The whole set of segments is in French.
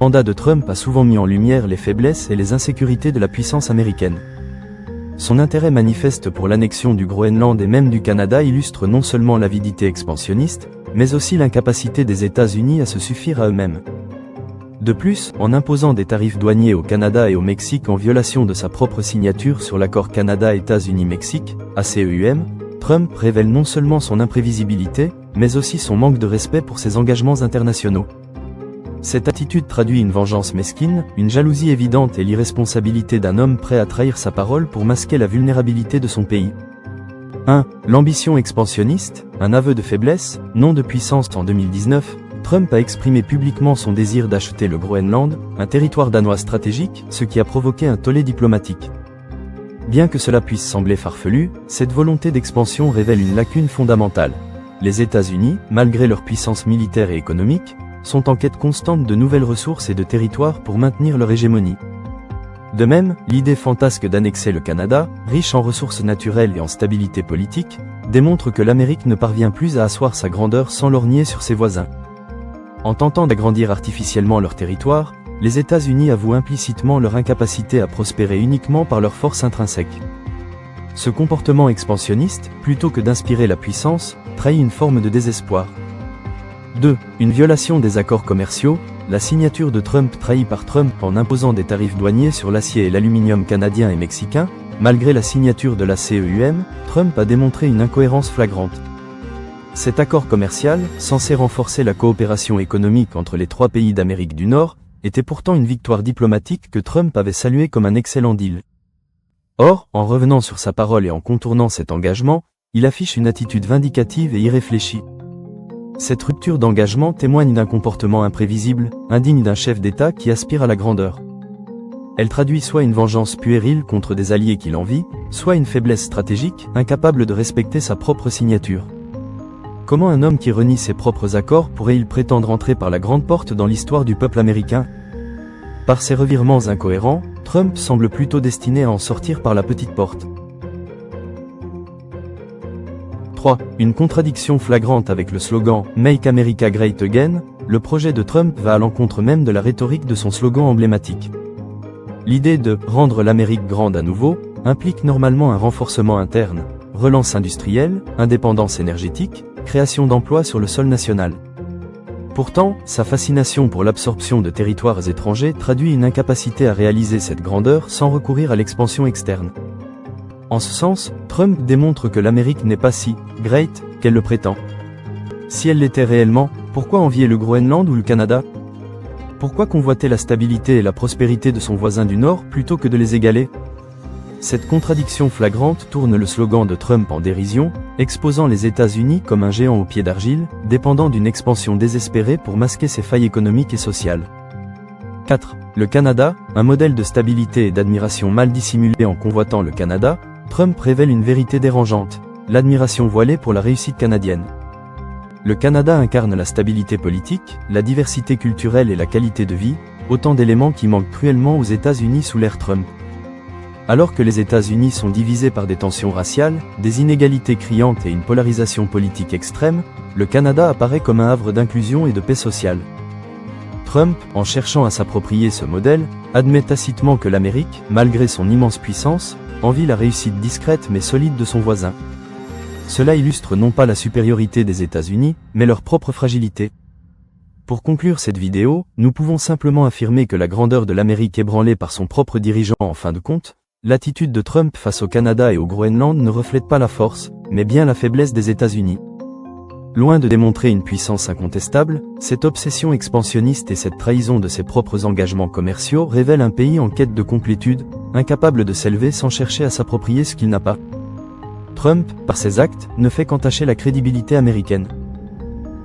mandat de Trump a souvent mis en lumière les faiblesses et les insécurités de la puissance américaine. Son intérêt manifeste pour l'annexion du Groenland et même du Canada illustre non seulement l'avidité expansionniste, mais aussi l'incapacité des États-Unis à se suffire à eux-mêmes. De plus, en imposant des tarifs douaniers au Canada et au Mexique en violation de sa propre signature sur l'accord Canada-États-Unis-Mexique, ACEUM, Trump révèle non seulement son imprévisibilité, mais aussi son manque de respect pour ses engagements internationaux. Cette attitude traduit une vengeance mesquine, une jalousie évidente et l'irresponsabilité d'un homme prêt à trahir sa parole pour masquer la vulnérabilité de son pays. 1. L'ambition expansionniste, un aveu de faiblesse, non de puissance. En 2019, Trump a exprimé publiquement son désir d'acheter le Groenland, un territoire danois stratégique, ce qui a provoqué un tollé diplomatique. Bien que cela puisse sembler farfelu, cette volonté d'expansion révèle une lacune fondamentale. Les États-Unis, malgré leur puissance militaire et économique, sont en quête constante de nouvelles ressources et de territoires pour maintenir leur hégémonie. De même, l'idée fantasque d'annexer le Canada, riche en ressources naturelles et en stabilité politique, démontre que l'Amérique ne parvient plus à asseoir sa grandeur sans lorgner sur ses voisins. En tentant d'agrandir artificiellement leur territoire, les États-Unis avouent implicitement leur incapacité à prospérer uniquement par leur force intrinsèque. Ce comportement expansionniste, plutôt que d'inspirer la puissance, trahit une forme de désespoir. 2. Une violation des accords commerciaux, la signature de Trump trahie par Trump en imposant des tarifs douaniers sur l'acier et l'aluminium canadien et mexicain, malgré la signature de la CEUM, Trump a démontré une incohérence flagrante. Cet accord commercial, censé renforcer la coopération économique entre les trois pays d'Amérique du Nord, était pourtant une victoire diplomatique que Trump avait saluée comme un excellent deal. Or, en revenant sur sa parole et en contournant cet engagement, il affiche une attitude vindicative et irréfléchie. Cette rupture d'engagement témoigne d'un comportement imprévisible, indigne d'un chef d'État qui aspire à la grandeur. Elle traduit soit une vengeance puérile contre des alliés qu'il envie, soit une faiblesse stratégique, incapable de respecter sa propre signature. Comment un homme qui renie ses propres accords pourrait-il prétendre entrer par la grande porte dans l'histoire du peuple américain? Par ses revirements incohérents, Trump semble plutôt destiné à en sortir par la petite porte. 3. Une contradiction flagrante avec le slogan « Make America Great Again », le projet de Trump va à l'encontre même de la rhétorique de son slogan emblématique. L'idée de « rendre l'Amérique grande à nouveau » implique normalement un renforcement interne, relance industrielle, indépendance énergétique, création d'emplois sur le sol national. Pourtant, sa fascination pour l'absorption de territoires étrangers traduit une incapacité à réaliser cette grandeur sans recourir à l'expansion externe. En ce sens, Trump démontre que l'Amérique n'est pas si « great » qu'elle le prétend. Si elle l'était réellement, pourquoi envier le Groenland ou le Canada? Pourquoi convoiter la stabilité et la prospérité de son voisin du Nord plutôt que de les égaler? Cette contradiction flagrante tourne le slogan de Trump en dérision, exposant les États-Unis comme un géant au pied d'argile, dépendant d'une expansion désespérée pour masquer ses failles économiques et sociales. 4. Le Canada, un modèle de stabilité et d'admiration mal dissimulé. En convoitant le Canada, Trump révèle une vérité dérangeante, l'admiration voilée pour la réussite canadienne. Le Canada incarne la stabilité politique, la diversité culturelle et la qualité de vie, autant d'éléments qui manquent cruellement aux États-Unis sous l'ère Trump. Alors que les États-Unis sont divisés par des tensions raciales, des inégalités criantes et une polarisation politique extrême, le Canada apparaît comme un havre d'inclusion et de paix sociale. Trump, en cherchant à s'approprier ce modèle, admet tacitement que l'Amérique, malgré son immense puissance, envie la réussite discrète mais solide de son voisin. Cela illustre non pas la supériorité des États-Unis, mais leur propre fragilité. Pour conclure cette vidéo, nous pouvons simplement affirmer que la grandeur de l'Amérique ébranlée par son propre dirigeant en fin de compte, l'attitude de Trump face au Canada et au Groenland ne reflète pas la force, mais bien la faiblesse des États-Unis. Loin de démontrer une puissance incontestable, cette obsession expansionniste et cette trahison de ses propres engagements commerciaux révèlent un pays en quête de complétude, incapable de s'élever sans chercher à s'approprier ce qu'il n'a pas. Trump, par ses actes, ne fait qu'entacher la crédibilité américaine.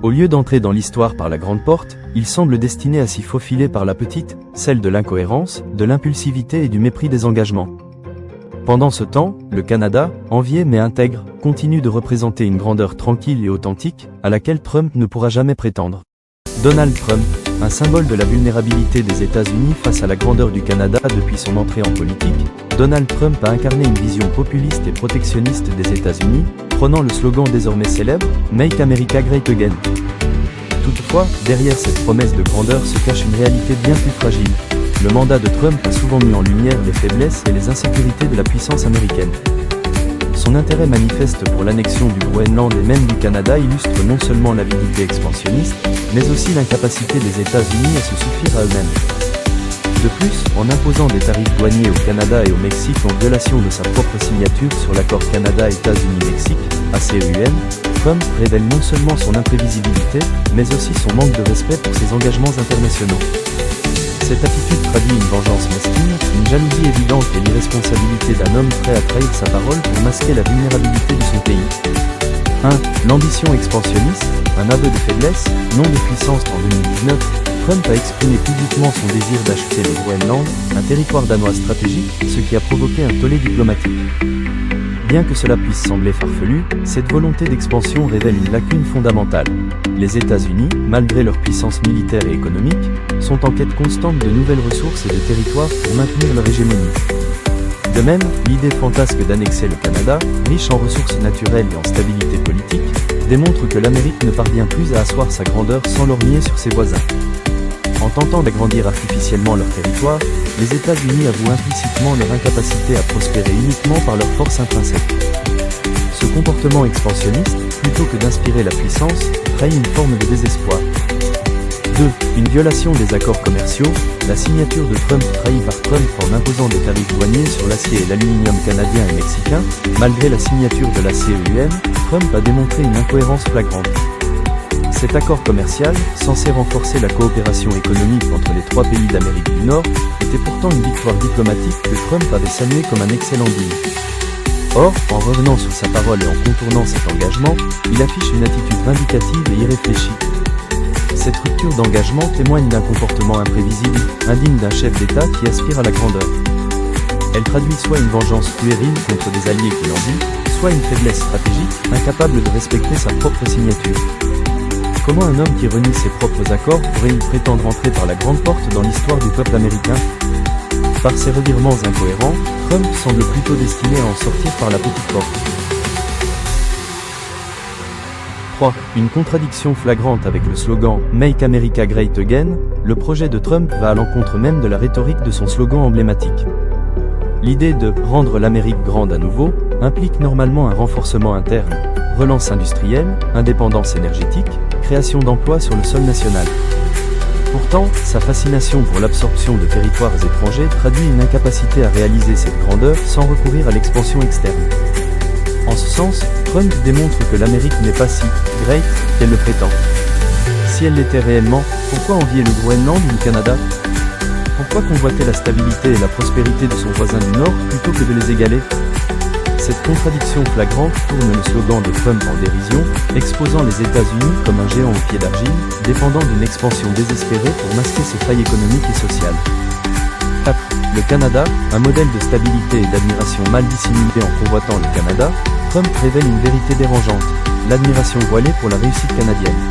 Au lieu d'entrer dans l'histoire par la grande porte, il semble destiné à s'y faufiler par la petite, celle de l'incohérence, de l'impulsivité et du mépris des engagements. Pendant ce temps, le Canada, envié mais intègre, continue de représenter une grandeur tranquille et authentique, à laquelle Trump ne pourra jamais prétendre. Donald Trump, un symbole de la vulnérabilité des États-Unis face à la grandeur du Canada depuis son entrée en politique, Donald Trump a incarné une vision populiste et protectionniste des États-Unis, prenant le slogan désormais célèbre « Make America Great Again ». Toutefois, derrière cette promesse de grandeur se cache une réalité bien plus fragile. Le mandat de Trump a souvent mis en lumière les faiblesses et les insécurités de la puissance américaine. Son intérêt manifeste pour l'annexion du Groenland et même du Canada illustre non seulement l'avidité expansionniste, mais aussi l'incapacité des États-Unis à se suffire à eux-mêmes. De plus, en imposant des tarifs douaniers au Canada et au Mexique en violation de sa propre signature sur l'accord Canada-États-Unis-Mexique, ACEUM, Trump révèle non seulement son imprévisibilité, mais aussi son manque de respect pour ses engagements internationaux. Cette attitude traduit une vengeance mesquine, une jalousie évidente et l'irresponsabilité d'un homme prêt à trahir sa parole pour masquer la vulnérabilité de son pays. 1. L'ambition expansionniste, un aveu de faiblesse, non de puissance. En 2019, Trump a exprimé publiquement son désir d'acheter le Groenland, un territoire danois stratégique, ce qui a provoqué un tollé diplomatique. Bien que cela puisse sembler farfelu, cette volonté d'expansion révèle une lacune fondamentale. Les États-Unis, malgré leur puissance militaire et économique, sont en quête constante de nouvelles ressources et de territoires pour maintenir leur hégémonie. De même, l'idée fantasque d'annexer le Canada, riche en ressources naturelles et en stabilité politique, démontre que l'Amérique ne parvient plus à asseoir sa grandeur sans lorgner sur ses voisins. En tentant d'agrandir artificiellement leur territoire, les États-Unis avouent implicitement leur incapacité à prospérer uniquement par leur force intrinsèque. Ce comportement expansionniste, plutôt que d'inspirer la puissance, trahit une forme de désespoir. 2. Une violation des accords commerciaux, la signature de Trump trahie par Trump en imposant des tarifs douaniers sur l'acier et l'aluminium canadien et mexicain. Malgré la signature de la CEUM, Trump a démontré une incohérence flagrante. Cet accord commercial, censé renforcer la coopération économique entre les trois pays d'Amérique du Nord, était pourtant une victoire diplomatique que Trump avait saluée comme un excellent deal. Or, en revenant sur sa parole et en contournant cet engagement, il affiche une attitude vindicative et irréfléchie. Cette rupture d'engagement témoigne d'un comportement imprévisible, indigne d'un chef d'État qui aspire à la grandeur. Elle traduit soit une vengeance puérile contre des alliés qui l'envient, soit une faiblesse stratégique, incapable de respecter sa propre signature. Comment un homme qui renie ses propres accords pourrait-il prétendre entrer par la grande porte dans l'histoire du peuple américain? Par ses revirements incohérents, Trump semble plutôt destiné à en sortir par la petite porte. 3. Une contradiction flagrante avec le slogan « Make America Great Again », le projet de Trump va à l'encontre même de la rhétorique de son slogan emblématique. L'idée de « rendre l'Amérique grande à nouveau » implique normalement un renforcement interne, relance industrielle, indépendance énergétique, création d'emplois sur le sol national. Pourtant, sa fascination pour l'absorption de territoires étrangers traduit une incapacité à réaliser cette grandeur sans recourir à l'expansion externe. En ce sens, Trump démontre que l'Amérique n'est pas si « great » qu'elle le prétend. Si elle l'était réellement, pourquoi envier le Groenland ou le Canada? Pourquoi convoiter la stabilité et la prospérité de son voisin du Nord plutôt que de les égaler? Cette contradiction flagrante tourne le slogan de Trump en dérision, exposant les États-Unis comme un géant au pied d'argile, dépendant d'une expansion désespérée pour masquer ses failles économiques et sociales. 4. Le Canada, un modèle de stabilité et d'admiration mal dissimulé. En convoitant le Canada, Trump révèle une vérité dérangeante, l'admiration voilée pour la réussite canadienne.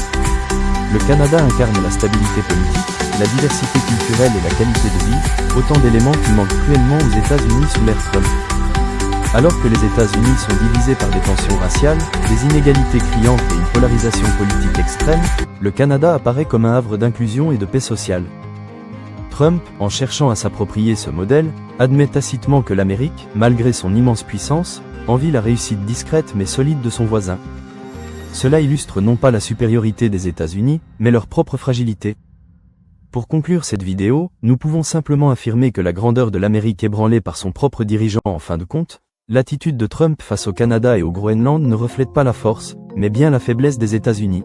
Le Canada incarne la stabilité politique, la diversité culturelle et la qualité de vie, autant d'éléments qui manquent cruellement aux États-Unis sous l'ère Trump. Alors que les États-Unis sont divisés par des tensions raciales, des inégalités criantes et une polarisation politique extrême, le Canada apparaît comme un havre d'inclusion et de paix sociale. Trump, en cherchant à s'approprier ce modèle, admet tacitement que l'Amérique, malgré son immense puissance, envie la réussite discrète mais solide de son voisin. Cela illustre non pas la supériorité des États-Unis, mais leur propre fragilité. Pour conclure cette vidéo, nous pouvons simplement affirmer que la grandeur de l'Amérique ébranlée par son propre dirigeant en fin de compte, l'attitude de Trump face au Canada et au Groenland ne reflète pas la force, mais bien la faiblesse des États-Unis.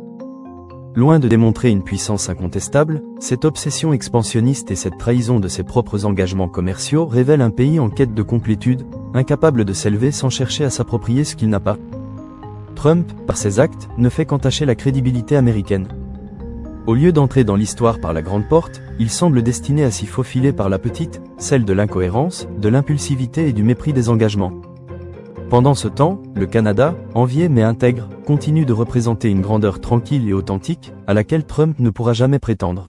Loin de démontrer une puissance incontestable, cette obsession expansionniste et cette trahison de ses propres engagements commerciaux révèlent un pays en quête de complétude, incapable de s'élever sans chercher à s'approprier ce qu'il n'a pas. Trump, par ses actes, ne fait qu'entacher la crédibilité américaine. Au lieu d'entrer dans l'histoire par la grande porte, il semble destiné à s'y faufiler par la petite, celle de l'incohérence, de l'impulsivité et du mépris des engagements. Pendant ce temps, le Canada, envié mais intègre, continue de représenter une grandeur tranquille et authentique, à laquelle Trump ne pourra jamais prétendre.